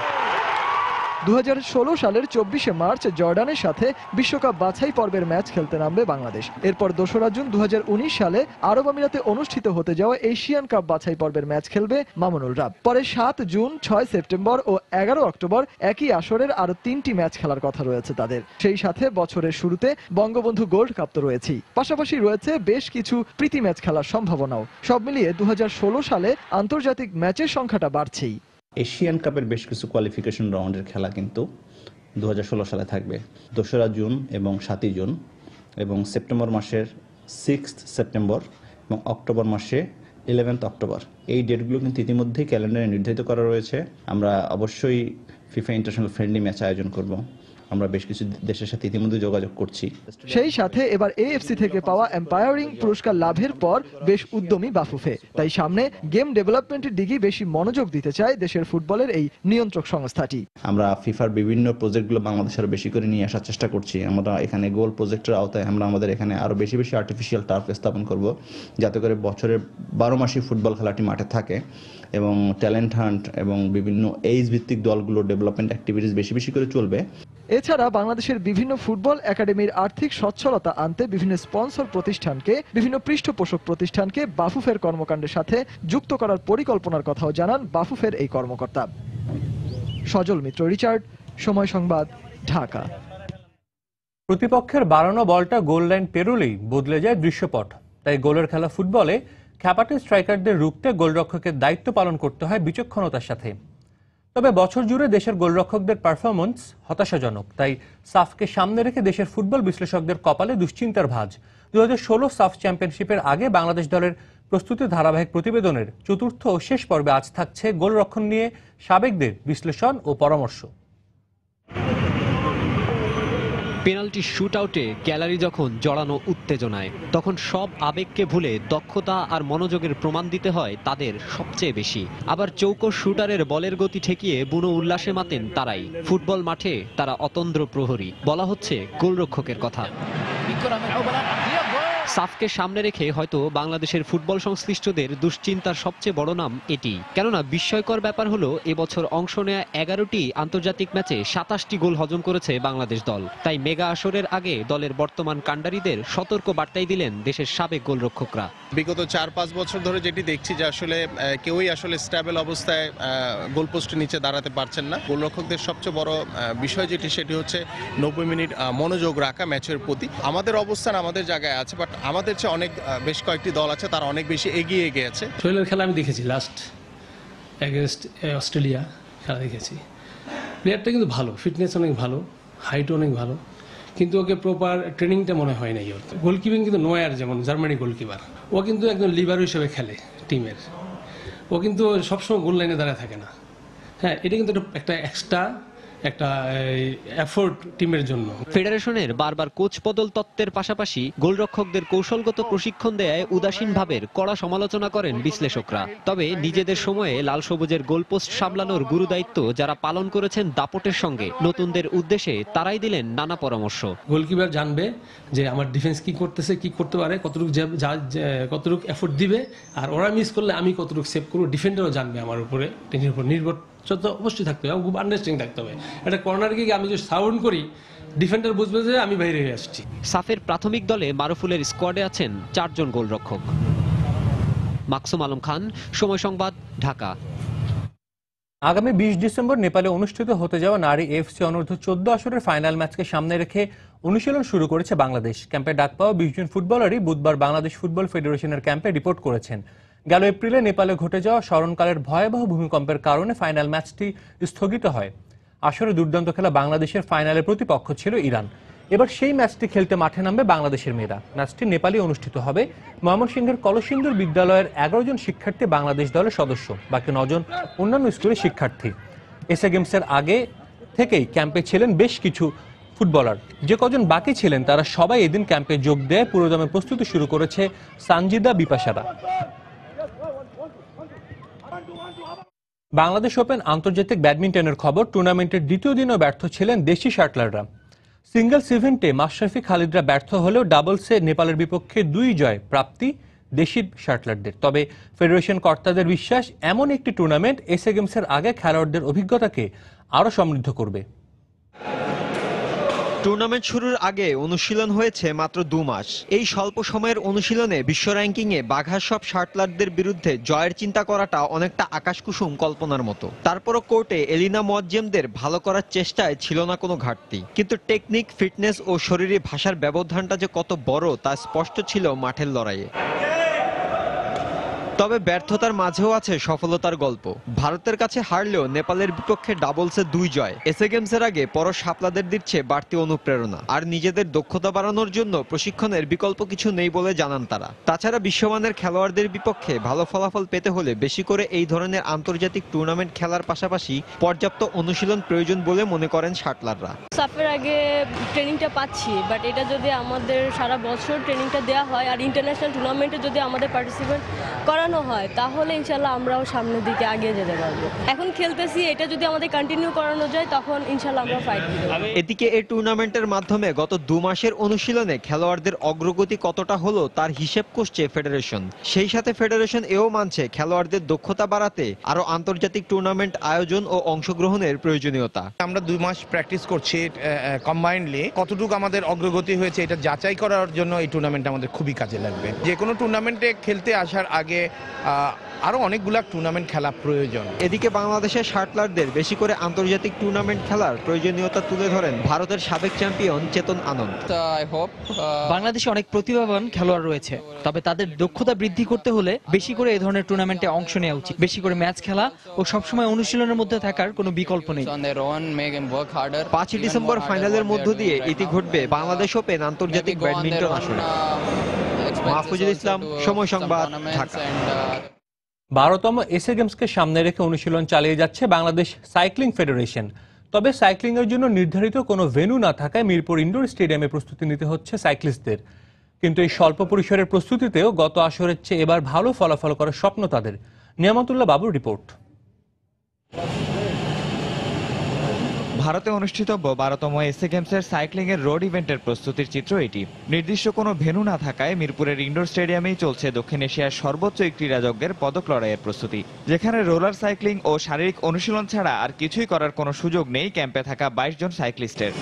2016 সালের 24শে মার্চ জর্ডানের সাথে বিশ্বকাপ বাছাই পর্বের ম্যাচ খেলতে নামবে বাংলাদেশ। এরপর 2রা জুন 2019 সালে আরব আমিরাতে অনুষ্ঠিত হতে যাওয়া এশিয়ান কাপ বাছাই পর্বের ম্যাচ খেলবে মামুনুল রাব। পরে 7 জুন, 6 সেপ্টেম্বর ও 11 অক্টোবর একই আসরের আরো 3টি ম্যাচ খেলার কথা রয়েছে তাদের। সেই সাথে বছরের শুরুতে বঙ্গবন্ধু গোল্ড কাপ তো রয়েছেই, পাশাপাশি রয়েছে বেশ কিছু প্রীতি ম্যাচ খেলার সম্ভাবনাও। সব মিলিয়ে 2016 সালে আন্তর্জাতিক ম্যাচের সংখ্যাটা বাড়ছেই। এশিয়ান কাপের বেশ কিছু কোয়ালিফিকেশন রাউন্ডের খেলা কিন্তু 2016 সালে থাকবে, 2রা জুন এবং 7ই জুন, এবং সেপ্টেম্বর মাসের 6 সেপ্টেম্বর এবং অক্টোবর মাসে 11 অক্টোবর। এই ডেটগুলো কিন্তু ইতিমধ্যেই ক্যালেন্ডারে নির্ধারিত করা রয়েছে। আমরা অবশ্যই ফিফা ইন্টারন্যাশনাল ফ্রেন্ডলি ম্যাচ আয়োজন করব। আমরা বেশ কিছু দেশের সাথে ইতিমধ্যে যোগাযোগ করছি। সেই সাথে এবার এএফসি থেকে পাওয়া এম্পায়ারিং পুরস্কার লাভের পর বেশ উদ্যমী বাফুফে। তাই সামনে গেম ডেভেলপমেন্টের দিকে বেশি মনোযোগ দিতে চায় দেশের ফুটবলের এই নিয়ন্ত্রক সংস্থাটি। আমরা ফিফার বিভিন্ন প্রজেক্টগুলো বাংলাদেশে আরো বেশি করে নিয়ে আসার চেষ্টা করছি। আমরা এখানে গোল প্রজেক্টের আওতায় আমরা আমাদের এখানে আরো বেশি আর্টিফিশিয়াল টার্ফ স্থাপন করব, যাতে করে বছরের 12 মাসই ফুটবল খেলাটি মাঠে থাকে এবং ট্যালেন্ট হান্ট এবং বিভিন্ন এইজ ভিত্তিক দলগুলো ডেভেলপমেন্ট অ্যাক্টিভিটিস বেশি করে চলবে। এছাড়া বাংলাদেশের বিভিন্ন ফুটবল একাডেমির আর্থিক সচ্ছলতা আনতে বিভিন্ন স্পন্সর প্রতিষ্ঠানকে, বিভিন্ন পৃষ্ঠপোষক প্রতিষ্ঠানকে বাফুফের কর্মকাণ্ডের সাথে যুক্ত করার পরিকল্পনার কথাও জানান বাফুফের এই কর্মকর্তা। সজল মিত্র, রিচার্ড, সময় সংবাদ, ঢাকা। প্রতিপক্ষের বাড়ানো বলটা গোল লাইন পেরোলেই বদলে যায় দৃশ্যপট। তাই গোলের খেলা ফুটবলে খ্যাপাটে স্ট্রাইকারদের রুখতে গোলরক্ষকের দায়িত্ব পালন করতে হয় বিচক্ষণতার সাথে। তবে বছর জুড়ে দেশের গোলরক্ষকদের পারফরম্যান্স হতাশাজনক। তাই সাফকে সামনে রেখে দেশের ফুটবল বিশ্লেষকদের কপালে দুশ্চিন্তার ভাঁজ। 2016 সাফ চ্যাম্পিয়নশিপের আগে বাংলাদেশ দলের প্রস্তুতি ধারাবাহিক প্রতিবেদনের চতুর্থ ও শেষ পর্বে আজ থাকছে গোলরক্ষণ নিয়ে সাবেকদের বিশ্লেষণ ও পরামর্শ। পেনাল্টি শুট আউটে গ্যালারি যখন জড়ানো উত্তেজনায়, তখন সব আবেগকে ভুলে দক্ষতা আর মনোযোগের প্রমাণ দিতে হয় তাদের সবচেয়ে বেশি। আবার চৌকো শুটারের বলের গতি ঠেকিয়ে বুনো উল্লাসে মাতেন তারাই। ফুটবল মাঠে তারা অতন্দ্র প্রহরী। বলা হচ্ছে গোলরক্ষকের কথা। সাফকে সামনে রেখে হয়তো বাংলাদেশের ফুটবল সংশ্লিষ্টদের দুশ্চিন্তার সবচেয়ে বড় নাম এটি। কেননা বিস্ময়কর ব্যাপার হলো, এবছর অংশ নেয়া 11টি আন্তর্জাতিক ম্যাচে 27টি গোল হজম করেছে বাংলাদেশ দল। তাই মেগা আসরের আগে দলের বর্তমান কাণ্ডারীদের সতর্ক বার্তাই দিলেন দেশের সাবেক গোলরক্ষকরা। বিগত 4-5 বছর ধরে যেটি দেখছি যে আসলে কেউই আসলে স্ট্যাবল অবস্থায় গোলপোস্টের নিচে দাঁড়াতে পারছেন না। গোলরক্ষকদের সবচেয়ে বড় বিষয় যেটি, সেটি হচ্ছে 90 মিনিট মনোযোগ রাখা ম্যাচের প্রতি। আমাদের অবস্থান আমাদের জায়গায় আছে, বাট আমাদের চেয়ে অনেক বেশ কয়েকটি দল আছে তারা অনেক বেশি এগিয়ে গিয়েছে। সোহেলের খেলা আমি দেখেছি, লাস্ট এগেনস্ট অস্ট্রেলিয়া খেলা দেখেছি। প্লেয়ারটা কিন্তু ভালো, ফিটনেস অনেক ভালো, হাইট অনেক ভালো, কিন্তু ওকে প্রপার ট্রেনিংটা মনে হয় নাই ওর। গোলকিপিং কিন্তু নোয়ার, যেমন জার্মানি গোলকিপার, ও কিন্তু একজন লিবারো হিসেবে খেলে টিমের। ও কিন্তু সবসময় গোল লাইনে দাঁড়ায় থাকে না। হ্যাঁ, এটা কিন্তু একটা এক্সট্রা একটা এফোর্ট টিমের জন্য। ফেডারেশনের বারবার কোচ বদল তত্ত্বের পাশাপাশি গোলরক্ষকদের কৌশলগত প্রশিক্ষণ দেয় উদাসীন ভাবের কড়া সমালোচনা করেন বিশ্লেষকরা। তবে নিজেদের সময়ে লাল সবুজের গোলপোস্ট সামলানোর গুরুদায়িত্ব যারা পালন করেছেন দাপটের সঙ্গে, নতুনদের উদ্দেশ্যে তারাই দিলেন নানা পরামর্শ। গোলকিপার জানবে যে আমার ডিফেন্স কি করতেছে, কি করতে পারে, কতটুকু এফোর্ট দিবে, আর ওরা মিস করলে আমি কতটুকু সেভ করবো। ডিফেন্ডারও জানবে আমার উপরে, টিমের উপর নির্ভর অবশ্যই থাকতে হবে, খুব আন্ডারস্ট্যান্ডিং থাকতে হবে। একটা কর্নার কিক আমি যদি সাউন্ড করি, ডিফেন্ডার বুঝবে যে আমি বাইরে হয়ে আসছি। সাফের প্রাথমিক দলে মারুফুলের স্কোয়াডে আছেন 4 জন গোলরক্ষক। মাকসুম আলম খান, সময় সংবাদ, ঢাকা। আগামী 20 ডিসেম্বর নেপালে অনুষ্ঠিত হতে যাওয়া নারী এফসি অনূর্ধ্ব 14 আসরের ফাইনাল ম্যাচকে সামনে রেখে অনুশীলন শুরু করেছে বাংলাদেশ। ক্যাম্পে ডাক পাওয়া 20 জন ফুটবলারই বুধবার বাংলাদেশ ফুটবল ফেডারেশনের ক্যাম্পে রিপোর্ট করেছেন। গেল এপ্রিলে নেপালে ঘটে যাওয়া স্মরণকালের ভয়াবহ ভূমিকম্পের কারণে ফাইনাল ম্যাচটি স্থগিত হয়। আসরে দুর্দান্ত খেলা বাংলাদেশের ফাইনালের প্রতিপক্ষ ছিল ইরান। এবার সেই ম্যাচটি খেলতে মাঠে নামবে বাংলাদেশের মেয়েরা। ম্যাচটি নেপালে অনুষ্ঠিত হবে। ময়মনসিংহের কলসিন্দুর বিদ্যালয়ের 11 জন শিক্ষার্থী বাংলাদেশ দলের সদস্য, বাকি 9 জন অন্যান্য স্কুলের শিক্ষার্থী। এসএ গেমসের আগে থেকেই ক্যাম্পে ছিলেন বেশ কিছু ফুটবলার। যে কজন বাকি ছিলেন তারা সবাই এদিন ক্যাম্পে যোগ দেয়। পুরোদমে প্রস্তুতি শুরু করেছে সানজিদা বিপাশারা। বাংলাদেশ ওপেন আন্তর্জাতিক ব্যাডমিন্টনের খবর। টুর্নামেন্টের দ্বিতীয় দিনও ব্যর্থ ছিলেন দেশি শাটলাররা। সিঙ্গলস ইভেন্টে মাশরাফি খালিদরা ব্যর্থ হলেও ডাবলসে নেপালের বিপক্ষে 2 জয় প্রাপ্তি দেশি শাটলারদের। তবে ফেডারেশন কর্তাদের বিশ্বাস, এমন একটি টুর্নামেন্ট এসএ গেমসের আগে খেলোয়াড়দের অভিজ্ঞতাকে আরও সমৃদ্ধ করবে। টুর্নামেন্ট শুরুর আগে অনুশীলন হয়েছে মাত্র 2 মাস। এই স্বল্প সময়ের অনুশীলনে বিশ্ব র্যাঙ্কিংয়ে বাঘা সব শাটলারদের বিরুদ্ধে জয়ের চিন্তা করাটা অনেকটা আকাশকুসুম কল্পনার মতো। তারপরও কোর্টে এলিনা মোয়াজ্জেমদের ভালো করার চেষ্টায় ছিল না কোনো ঘাটতি, কিন্তু টেকনিক, ফিটনেস ও শরীরী ভাষার ব্যবধানটা যে কত বড় তা স্পষ্ট ছিল মাঠের লড়াইয়ে। তবে ব্যর্থতার মাঝেও আছে সফলতার গল্প। ভারতের কাছে হারলেও নেপালের বিপক্ষে ডাবলসে 2 জয়। এসএ গেমসের আগে পরশ শাপলাদের দিচ্ছে বাড়তি অনুপ্রেরণা। আর নিজেদের দক্ষতা বাড়ানোর জন্য প্রশিক্ষণের বিকল্প কিছু নেই বলে জানান তারা। তাছাড়া বিশ্বমানের খেলোয়াড়দের বিপক্ষে ভালো ফলাফল পেতে হলে বেশি করে এই ধরনের আন্তর্জাতিক টুর্নামেন্ট খেলার পাশাপাশি পর্যাপ্ত অনুশীলন প্রয়োজন বলে মনে করেন শাটলাররা। সাফের আগে ট্রেনিংটা পাচ্ছি, বাট এটা যদি আমাদের সারা বছর ট্রেনিংটা দেওয়া হয় আর ইন্টারন্যাশনাল টুর্নামেন্টে যদি আমাদের পার্টিসিপেট করানো হয় তাহলে ইনশাল্লাহ আমরাও সামনের দিকে এগিয়ে যেতে পারবো। এখন খেলতেছি, এটা যদি আমাদের কন্টিনিউ করানো যায় তখন ইনশাল্লাহ আমরা ফাইট করব। এদিকে এই টুর্নামেন্টের মাধ্যমে গত 2 মাসের অনুশীলনে খেলোয়াড়দের অগ্রগতি কতটা হলো তার হিসেব করছে ফেডারেশন। সেই সাথে ফেডারেশন এও মানছে খেলোয়াড়দের দক্ষতা বাড়াতে আরো আন্তর্জাতিক টুর্নামেন্ট আয়োজন ও অংশগ্রহণের প্রয়োজনীয়তা। আমরা 2 মাস প্র্যাকটিস করছি কম্বাইন্ডলি, কতটুকু আমাদের অগ্রগতি হয়েছে এটা যাচাই করার জন্য এই টুর্নামেন্ট আমাদের খুবই কাজে লাগবে। যে কোনো টুর্নামেন্টে খেলতে আসার আগে আরো অনেকগুলা টুর্নামেন্ট খেলা প্রয়োজন। এদিকে বাংলাদেশের শাটলারদের বেশি করে আন্তর্জাতিক টুর্নামেন্ট খেলার প্রয়োজনীয়তা তুলে ধরেন ভারতের সাবেক চ্যাম্পিয়ন চেতন আনন্দ। বাংলাদেশে অনেক প্রতিভাবান খেলোয়াড় রয়েছে, তবে তাদের দক্ষতা বৃদ্ধি করতে হলে বেশি করে এই ধরনের টুর্নামেন্টে অংশ নেওয়া উচিত। বেশি করে ম্যাচ খেলা ও সবসময় অনুশীলনের মধ্যে থাকার কোনো বিকল্প নেই। 5 ডিসেম্বর ফাইনালের মধ্য দিয়ে ইতি ঘটবে বাংলাদেশ ওপেন আন্তর্জাতিক ব্যাডমিন্টন আসরে। মাহফুজুল ইসলাম, সময় সংবাদ, ঢাকা। 12তম এসএ গেমসকে সামনে রেখে অনুশীলন চালিয়ে যাচ্ছে বাংলাদেশ সাইক্লিং ফেডারেশন। তবে সাইক্লিং এর জন্য নির্ধারিত কোনো ভেন্যু না থাকায় মিরপুর ইনডোর স্টেডিয়ামে প্রস্তুতি নিতে হচ্ছে সাইক্লিস্টদের। কিন্তু এই স্বল্প পরিসরের প্রস্তুতিতেও গত আসরের চেয়ে এবার ভালো ফলাফল করার স্বপ্ন তাদের। নিয়ামতুল্লাহ বাবুর রিপোর্ট। ভারতে অনুষ্ঠিতব্য 12তম এসএ গেমসের সাইক্লিং এর রোড ইভেন্টের প্রস্তুতির চিত্র এটি। নির্দিষ্ট কোনো ভেন্যু না থাকায় মিরপুরের ইনডোর স্টেডিয়ামেই চলছে দক্ষিণ এশিয়ার সর্বোচ্চ ক্রীড়াযজ্ঞের পদক লড়াইয়ের প্রস্তুতি, যেখানে রোলার সাইক্লিং ও শারীরিক অনুশীলন ছাড়া আর কিছুই করার কোনো সুযোগ নেই ক্যাম্পে থাকা 22 জন সাইক্লিস্টের।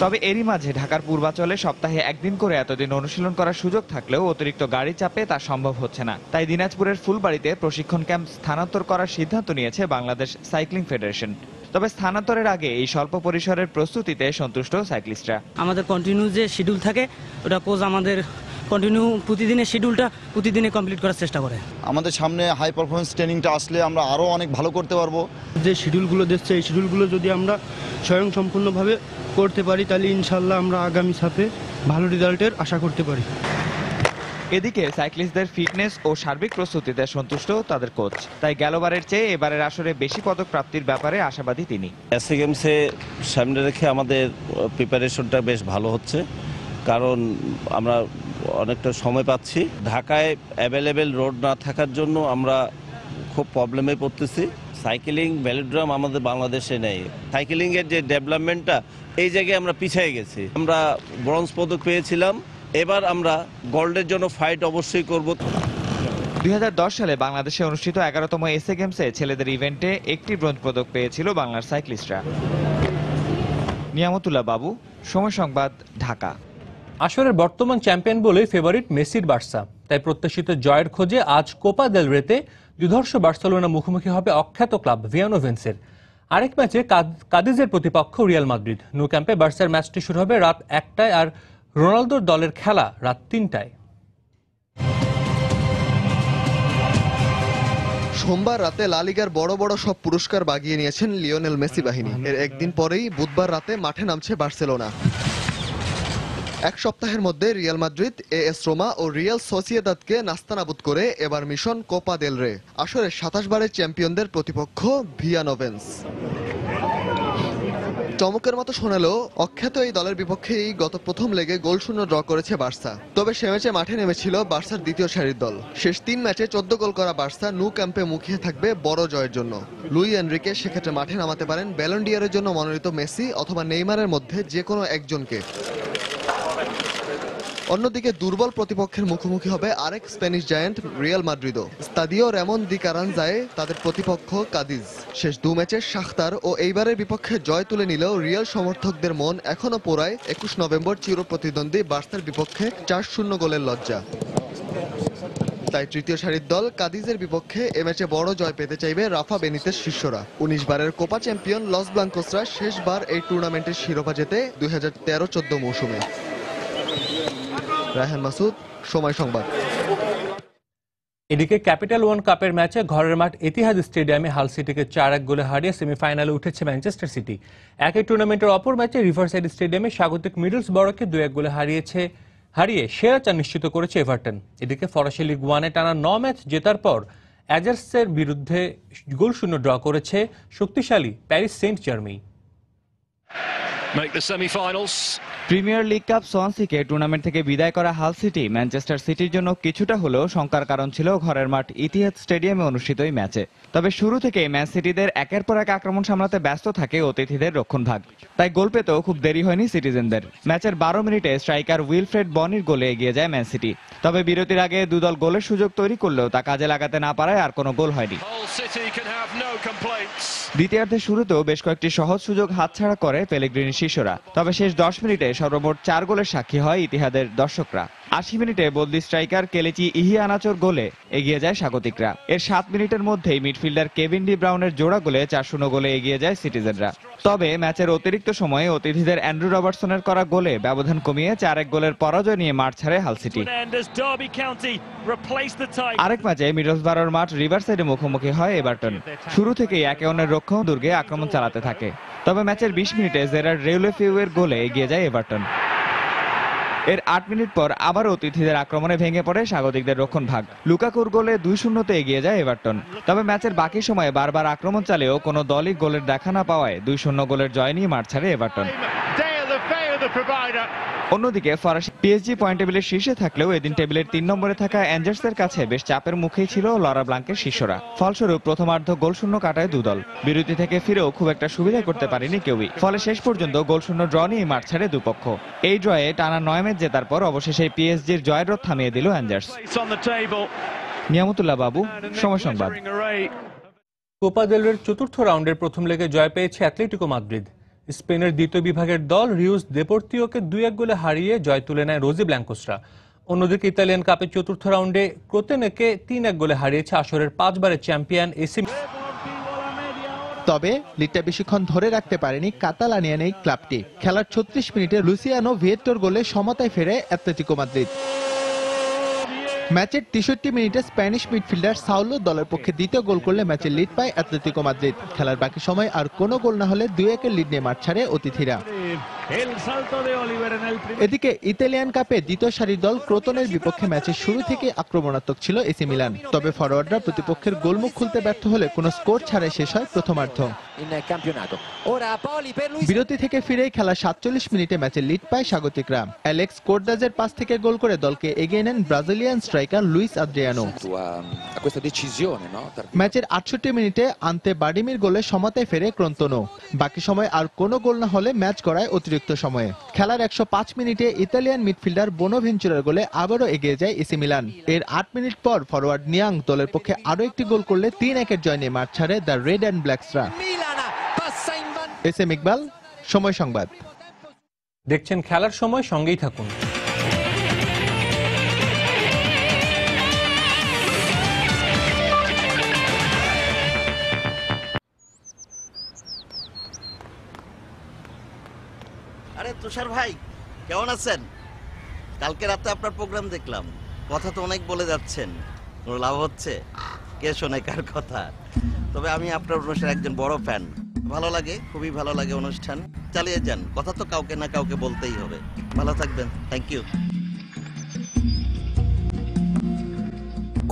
তবে এরই মাঝে ঢাকার পূর্বাঞ্চলে সপ্তাহে 1 দিন করে এতদিন অনুশীলন করার সুযোগ থাকলেও অতিরিক্ত গাড়ি চাপে তা সম্ভব হচ্ছে না। তাই দিনাজপুরের ফুলবাড়িতে প্রশিক্ষণ ক্যাম্প স্থানান্তর করার সিদ্ধান্ত নিয়েছে বাংলাদেশ সাইক্লিং ফেডারেশন। তবে স্থানান্তরের আগে এই স্বল্প পরিসরের প্রস্তুতিতে সন্তুষ্ট সাইক্লিস্টরা। আমাদের কন্টিনিউ যে শিডিউল থাকে ওটা কোচ আমাদের কন্টিনিউ প্রতিদিনের শিডিউলটা প্রতিদিনে কমপ্লিট করার চেষ্টা করে। আমাদের সামনে হাই পারফরমেন্স ট্রেনিংটা আসলে আমরা আরও অনেক ভালো করতে পারবো। যে শিডিউলগুলো দিচ্ছে এই শিডিউলগুলো যদি আমরা স্বয়ংসম্পূর্ণভাবে করতে পারি তাহলে ইনশাল্লাহ আমরা আগামী সাথে ভালো রেজাল্টের আশা করতে পারি। এদিকে সাইক্লিস্টদের ফিটনেস ও সার্বিক প্রস্তুতিতে সন্তুষ্ট তাদের কোচ, তাই গেলবারের চেয়ে এবারের আসরে বেশি পদক প্রাপ্তির ব্যাপারে আশাবাদী তিনি। এসএ গেমসে সামনে রেখে আমাদের প্রিপারেশনটা বেশ ভালো হচ্ছে, কারণ আমরা অনেকটা সময় পাচ্ছি। ঢাকায় অ্যাভেলেবেল রোড না থাকার জন্য আমরা খুব প্রবলেমে পড়তেছি। সাইকেলিং ভ্যালোড্রাম আমাদের বাংলাদেশে নেই। সাইকেলিংয়ের যে ডেভেলপমেন্টটা এই জায়গায় আমরা পিছিয়ে গেছি। আমরা ব্রোঞ্জ পদক পেয়েছিলাম, এবার আমরা গোল্ডের জন্য ফাইট অবশ্যই করব। 2010 সালে বাংলাদেশে অনুষ্ঠিত 11তম এসএ গেমসে ছেলেদের ইভেন্টে 1টি ব্রোঞ্জ পদক পেয়েছিল বাংলার সাইক্লিস্টরা। নিয়ামতুল্লাহ বাবু, সময় সংবাদ, ঢাকা। আসরের বর্তমান চ্যাম্পিয়ন বলে ফেভারিট মেসির বার্সা, তাই প্রত্যাশিত জয়ের খোঁজে আজ কোপা দেল রেতে দুধর্ষ বার্সেলোনা মুখোমুখি হবে অখ্যাত ক্লাব ভিয়ানোভেন্সের। আরেক ম্যাচে কাদিজের প্রতিপক্ষ রিয়াল মাদ্রিদ। ন্যু ক্যাম্পে বার্সার ম্যাচটি শুরু হবে রাত 1টায় আর রোনালদোর দলের খেলা রাত 3টায়। সোমবার রাতে লা লিগার বড় বড় সব পুরস্কার বাগিয়ে নিয়েছেন লিওনেল মেসি বাহিনী। এর একদিন পরেই বুধবার রাতে মাঠে নামছে বার্সেলোনা। এক সপ্তাহের মধ্যে রিয়াল মাদ্রিদ, এএস রোমা ও রিয়াল সোসিয়েদাদকে নাস্তানাবুদ করে এবার মিশন কোপা দেল রে। আসলে 27 বারের চ্যাম্পিয়নদের প্রতিপক্ষ ভিয়ানোভেন্স। চমকের মতো শোনালেও অখ্যাত এই দলের বিপক্ষেই গত প্রথম লেগে গোলশূন্য ড্র করেছে বার্সা। তবে সে ম্যাচে মাঠে নেমেছিল বার্সার দ্বিতীয় সারির দল। শেষ 3 ম্যাচে 14 গোল করা বার্সা ন্যু ক্যাম্পে মুখিয়ে থাকবে বড় জয়ের জন্য। লুই এনরিকে সেক্ষেত্রে মাঠে নামাতে পারেন ব্যালন ডি'অরের জন্য মনোনীত মেসি অথবা নেইমারের মধ্যে যে কোনো একজনকে। অন্যদিকে দুর্বল প্রতিপক্ষের মুখোমুখি হবে আরেক স্প্যানিশ জায়ান্ট রিয়াল মাদ্রিদও। স্তাদিও রেমন দি কারানজায় তাদের প্রতিপক্ষ কাদিজ। শেষ 2 ম্যাচে শাখতার ও এইবারের বিপক্ষে জয় তুলে নিলেও রিয়াল সমর্থকদের মন এখনো পোড়ায় 21 নভেম্বর চিরপ্রতিদ্বন্দ্বী বার্সার বিপক্ষে 4-0 গোলের লজ্জা। তাই তৃতীয় সারির দল কাদিজের বিপক্ষে এ ম্যাচে বড় জয় পেতে চাইবে রাফা বেনিতেজ শিষ্যরা। 19 বারের কোপা চ্যাম্পিয়ন লস ব্লাঙ্কোসরা শেষবার এই টুর্নামেন্টের শিরোপা জেতে 2013-14 মৌসুমে। রায়হান মাসুদ, সময় সংবাদ। এদিকে ক্যাপিটাল ওয়ান কাপের ম্যাচে ঘরের মাঠ এতিহাদ স্টেডিয়ামে হাল সিটিকে 4-1 গোলে হারিয়ে সেমিফাইনালে উঠেছে ম্যানচেস্টার সিটি। একই টুর্নামেন্টের অপর ম্যাচে রিভারসাইড স্টেডিয়ামে স্বাগতিক মিডলসবরোকে 2-1 গোলে হারিয়ে সেরা 4 নিশ্চিত করেছে এভারটন। এদিকে ফরাসি লিগ 1-এ টানা 9 ম্যাচ জেতার পর অ্যাজাক্সের বিরুদ্ধে গোলশূন্য ড্র করেছে শক্তিশালী Paris Saint Germain. Premier league cup সোয়ানসিকে টুর্নামেন্ট থেকে বিদায় করা হাল সিটি ম্যানচেস্টার সিটির জন্য কিছুটা হলেও শঙ্কার কারণ ছিল ঘরের মাঠ ইতিহাদ স্টেডিয়ামে অনুষ্ঠিত এই ম্যাচে। তবে শুরু থেকেই ম্যান সিটিদের একের পর এক আক্রমণ সামলাতে ব্যস্ত থাকে অতিথিদের রক্ষণভাগ, তাই গোল পেতেও খুব দেরি হয়নি সিটিজেনদের। ম্যাচের 12 মিনিটে স্ট্রাইকার উইলফ্রেড বনির গোলে এগিয়ে যায় ম্যান সিটি। তবে বিরতির আগে দুদল গোলের সুযোগ তৈরি করলেও তা কাজে লাগাতে না পারায় আর কোনো গোল হয়নি। দ্বিতীয়ার্ধের শুরুতেও বেশ কয়েকটি সহজ সুযোগ হাতছাড়া করে পেলেগ্রিনি শিষ্যরা। তবে শেষ 10 মিনিটে সর্বমোট 4 গোলের সাক্ষী হয় ইতিহাদের দর্শকরা। 80 মিনিটে বদলি স্ট্রাইকার কেলেচি ইহিয়ানাচোর গোলে এগিয়ে যায় স্বাগতিকরা। এর 7 মিনিটের মধ্যেই মিডফিল্ডার কেভিন ডি ব্রাউনের জোড়া গোলে 4-0 গোলে এগিয়ে যায় সিটিজেনরা। তবে ম্যাচের অতিরিক্ত সময়ে অতিথিদের অ্যান্ড্রু রবার্টসনের করা গোলে ব্যবধান কমিয়ে 4-1 গোলের পরাজয় নিয়ে মাঠ ছাড়ে হাল সিটি। আরেক ম্যাচে মিডলসবরোর মাঠ রিভারসাইডে মুখোমুখি হয় এভারটন। শুরু থেকেই একে অন্যের রক্ষণ দুর্গে আক্রমণ চালাতে থাকে। তবে ম্যাচের 20 মিনিটে জেরার্ড রেউলেফিউয়ের গোলে এগিয়ে যায় এভারটন। এর 8 মিনিট পর আবার অতিথিদের আক্রমণে ভেঙে পড়ে স্বাগতিকদের রক্ষণভাগ। লুকাকুর গোলে 2-0 এগিয়ে যায় এভারটন। তবে ম্যাচের বাকি সময়ে বারবার আক্রমণ চালিয়েও কোনো দলই গোলের দেখা না পাওয়ায় 2-0 গোলের জয় নিয়ে মাঠ ছাড়ে এভারটন। অন্যদিকে ফরাসি পিএসজি পয়েন্ট টেবিলের শীর্ষে থাকলেও এদিন টেবিলের 3 নম্বরে থাকা অ্যাঞ্জার্সের কাছে বেশ চাপের মুখেই ছিল লরা ব্লাঙ্কের শিষ্যরা। ফলস্বরূপ প্রথমার্ধ গোলশূন্য কাটায় দুদল। বিরতি থেকে ফিরেও খুব একটা সুবিধা করতে পারেনি কেউই। ফলে শেষ পর্যন্ত গোলশূন্য ড্র নিয়ে মাঠ ছাড়ে দুপক্ষ। এই ড্রয়ে টানা 9 ম্যাচ জেতার পর অবশেষে পিএসজির জয়ের রথ থামিয়ে দিল অ্যাঞ্জার্স। নিয়ামতুল্লাহ বাবু, সময় সংবাদ। কোপা দেল রের চতুর্থ রাউন্ডের প্রথম লেগে জয় পেয়েছে অ্যাটলেটিকো মাদ্রিদ। স্পেনের দ্বিতীয় বিভাগের দল রিউস দেপোর্তিওকে 2-1 গোলে হারিয়ে জয় তুলে নেয় রোজি ব্ল্যাঙ্কোসরা। অন্যদিকে ইতালিয়ান কাপের চতুর্থ রাউন্ডে ক্রোতেনেকে 3-1 গোলে হারিয়েছে আসরের 5 বারের চ্যাম্পিয়ন এসি। তবে লিডটা বেশিক্ষণ ধরে রাখতে পারেনি কাতালানিয়ান এই ক্লাবটি। খেলার 36 মিনিটে লুসিয়ানো ভিয়েট্টোর গোলে সমতায় ফেরে অ্যাটলেটিকো মাদ্রিদ। ম্যাচের 63 মিনিটে স্প্যানিশ মিডফিল্ডার সাউলো দলের পক্ষে দ্বিতীয় গোল করলে ম্যাচের লিড পায় অ্যাটলেটিকো মাদ্রিদ। খেলার বাকি সময় আর কোনো গোল না হলে 2-1 লিড নিয়ে মাঠ ছাড়ে অতিথিরা। এদিকে ইতালিয়ান কাপে দ্বিতীয় সারির দল ক্রোতনের বিপক্ষে ম্যাচের শুরু থেকে আক্রমণাত্মক ছিল এসি মিলান। তবে ফরোয়ার্ডরা প্রতিপক্ষের গোলমুখ খুলতে ব্যর্থ হলে কোনো স্কোর ছাড়াই শেষ হয় প্রথমার্ধ। বিরতি থেকে ফিরেই খেলা 47 মিনিটে ম্যাচের লিড পায় স্বাগতিকরা। অ্যালেক্স কোর্দাজের পাস থেকে গোল করে দলকে এগিয়ে নেন ব্রাজিলিয়ান স্ট্রাইকার লুইস আদ্রিয়ানো। ম্যাচের 68 মিনিটে আন্তে বাডিমির গোলে সমতায় ফেরে ক্রোতনো। বাকি সময় আর কোনো গোল না হলে ম্যাচ গড়ায় অতিরিক্ত সময়ে। খেলার 105 মিনিটে ইতালিয়ান মিডফিল্ডার বোনোভেঞ্চুরার গোলে আবারও এগিয়ে যায় এসি মিলান। এর 8 মিনিট পর ফরওয়ার্ড নিয়াং দলের পক্ষে আরও একটি গোল করলে 3-1 জয় নিয়ে মাঠ ছাড়ে দ্য রেড অ্যান্ড ব্ল্যাকসরা। S M Iqbal, Somoy Sangbad. দেখছেন খেলার সময়, সঙ্গেই থাকুন। আরে তুষার ভাই, কেমন আছেন? কালকে রাতে আপনার প্রোগ্রাম দেখলাম, কথা তো অনেক বলে যাচ্ছেন, কোনো লাভ হচ্ছে? কে শোনে কার কথা? তবে আমি আপনার অনুষ্ঠানের একজন বড় ফ্যান। ভালো লাগে, খুবই ভালো লাগে অনুষ্ঠান। চালিয়ে যান, কথা তো কাউকে না কাউকে বলতেই হবে। ভালো থাকবেন, থ্যাংক ইউ।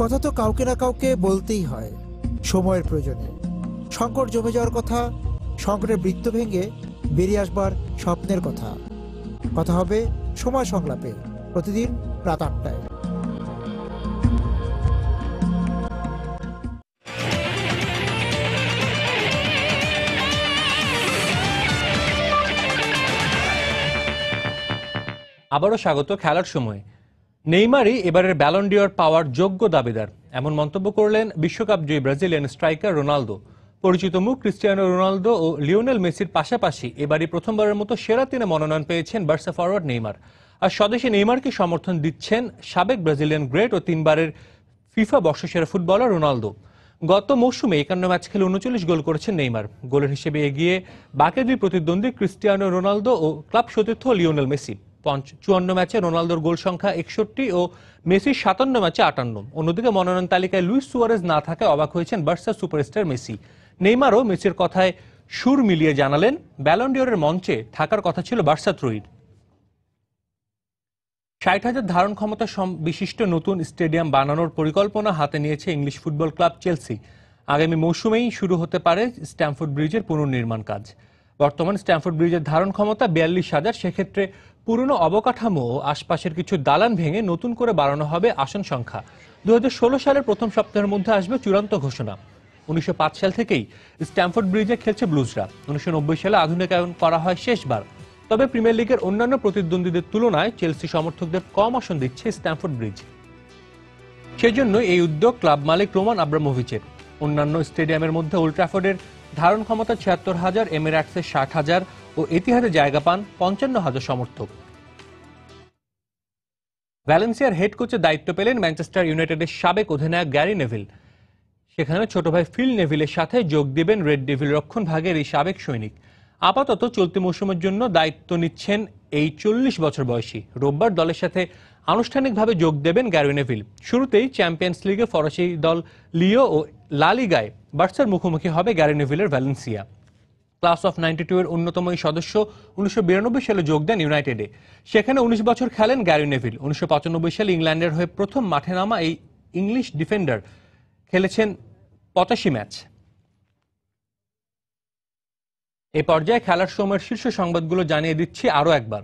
কথা তো কাউকে না কাউকে বলতেই হয় সময়ের প্রয়োজনে। সংকট জমে যাওয়ার কথা, সংকটের বৃত্ত ভেঙে বেরিয়ে আসবার স্বপ্নের কথা। কথা হবে সময় সংলাপে, প্রতিদিন রাত 8টায়। আবারও স্বাগত খেলার সময়। নেইমারই এবারের ব্যালন ডি'র পাওয়ার যোগ্য দাবিদার, এমন মন্তব্য করলেন বিশ্বকাপ জয়ী ব্রাজিলিয়ান স্ট্রাইকার রোনালদো। পরিচিত মুখ ক্রিস্টিয়ানো রোনালদো ও লিওনেল মেসির পাশাপাশি এবারই প্রথমবারের মতো সেরা 3-এ মনোনয়ন পেয়েছেন বার্সা ফরওয়ার্ড নেইমার। আর স্বদেশী নেইমারকে সমর্থন দিচ্ছেন সাবেক ব্রাজিলিয়ান গ্রেট ও 3 বারের ফিফা বর্ষসেরা ফুটবলার রোনালদো। গত মৌসুমে 51 ম্যাচ খেলে 39 গোল করেছেন নেইমার। গোলের হিসেবে এগিয়ে বাকি 2 প্রতিদ্বন্দ্বী ক্রিস্টিয়ানো রোনালদো ও ক্লাব সতীর্থ লিওনেল মেসি। 54 ম্যাচে রোনালদোর গোল সংখ্যা 61 ও মেসির 57 ম্যাচে 58। অন্যদিকে মনোনয়ন তালিকায় লুইস সুয়ারেজ না থাকায় অবাক হয়েছেন বার্সা সুপারস্টার মেসি। নেইমারও মেসির কথায় সুর মিলিয়ে জানালেন, ব্যালন ডিওরের মঞ্চে থাকার কথা ছিল বার্সা ত্রয়ীর। 60,000 ধারণ ক্ষমতা বিশিষ্ট নতুন স্টেডিয়াম বানানোর পরিকল্পনা হাতে নিয়েছে ইংলিশ ফুটবল ক্লাব চেলসি। আগামী মৌসুমেই শুরু হতে পারে স্ট্যামফোর্ড ব্রিজের পুনর্নির্মাণ কাজ। বর্তমান স্ট্যামফোর্ড ব্রিজের ধারণ ক্ষমতা 42,000। সেক্ষেত্রে পুরনো অবকাঠামো ও আশপাশের কিছু দালান ভেঙে নতুন করে বাড়ানো হবে আসন সংখ্যা। 2016 সালের প্রথম সপ্তাহের মধ্যে আসবে চূড়ান্ত ঘোষণা। 1905 সাল থেকেই স্ট্যামফোর্ড ব্রিজে খেলছে ব্লুজরা। 1990 সালে আধুনিকায়ন করা হয় শেষবার। তবে প্রিমিয়ার লিগের অন্যান্য প্রতিদ্বন্দ্বীদের তুলনায় চেলসি সমর্থকদের কম আসন দিচ্ছে স্ট্যামফোর্ড ব্রিজ। সেজন্য এই উদ্যোগ ক্লাব মালিক রোমান আব্রামোভিচের। অন্যান্য স্টেডিয়ামের মধ্যে ওল্ড ট্র্যাফোর্ডের ধারণ ক্ষমতা 76,000, এমিরেটসের 60,000 ও এতিহাদে জায়গা পান 55,000 সমর্থক। ভ্যালেন্সিয়ার হেড কোচের দায়িত্ব পেলেন ম্যানচেস্টার ইউনাইটেডের সাবেক অধিনায়ক গ্যারি নেভিল। সেখানে ছোট ভাই ফিল নেভিলের সাথে যোগ দেবেন রেড ডেভিল রক্ষণ ভাগের এই সাবেক সৈনিক। আপাতত চলতি মৌসুমের জন্য দায়িত্ব নিচ্ছেন এই 40 বছর বয়সী। রোববার দলের সাথে আনুষ্ঠানিকভাবে যোগ দেবেন গ্যারি নেভিল। শুরুতেই চ্যাম্পিয়ন্স লিগে ফরাসি দল লিও ও লা লিগায় বার্সার মুখোমুখি হবে গ্যারি নেভিলের ভ্যালেন্সিয়া। ক্লাস অফ 92 এর অন্যতম এই সদস্য 1992 সালে যোগ দেন ইউনাইটেডে। সেখানে 19 বছর খেলেন গ্যারি নেভিল। 1995 সালে ইংল্যান্ডের হয়ে প্রথম মাঠে নামা এই ইংলিশ ডিফেন্ডার খেলেছেন 85 ম্যাচ। এই পর্যায়ে খেলার সময়ের শীর্ষ সংবাদগুলো জানিয়ে দিচ্ছি আরও একবার।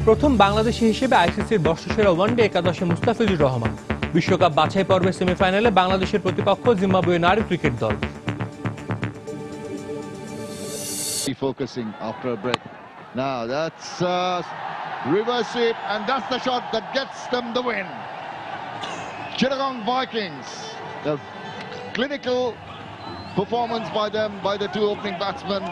প্রথম বাংলাদেশি হিসেবে আইসিসির বর্ষসেরা ওয়ানডে একাদশে মুস্তাফিজুর রহমান। বিশ্বকাপ বাছাই পর্বের সেমিফাইনালে বাংলাদেশের প্রতিপক্ষ জিম্বাবুয়ে নারী ক্রিকেট দল। Focusing after a break. Now that's reverse sweep, and that's the shot that gets them the win. Chittagong Vikings. The clinical performance by them, by the two opening batsmen.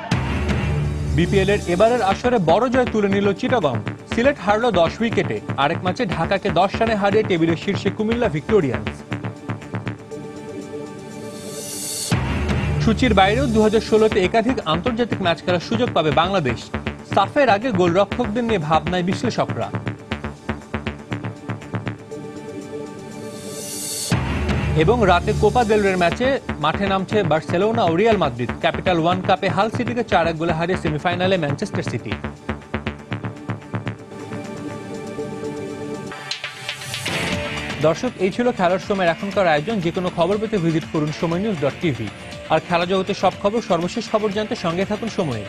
BPL এর এবারের আসরে বড় জয় তুলে নিল চিটাগং। সিলেট হারল 10 উইকেটে। আরেক ম্যাচে ঢাকাকে 10 রানে হারিয়ে টেবিলের শীর্ষে কুমিল্লা ভিক্টোরিয়ান্স। সূচির বাইরেও 2016-তে একাধিক আন্তর্জাতিক ম্যাচ খেলার সুযোগ পাবে বাংলাদেশ। সাফের আগে গোলরক্ষকদের নিয়ে ভাবনায় বিশ্লেষকরা। এবং রাতে কোপা দেল রের ম্যাচে মাঠে নামছে বার্সেলোনা ও রিয়াল মাদ্রিদ। ক্যাপিটাল ওয়ান কাপে হাল সিটিকে 4-1 গোলে হারিয়ে সেমিফাইনালে ম্যানচেস্টার সিটি। দর্শক, এই ছিল খেলার সময়ের এখনকার আয়োজন। যে কোনো খবর পেতে ভিজিট করুন সময়নিউজ.tv। আর খেলা জগতের সব খবর, সর্বশেষ খবর জানতে সঙ্গে থাকুন সময়ে।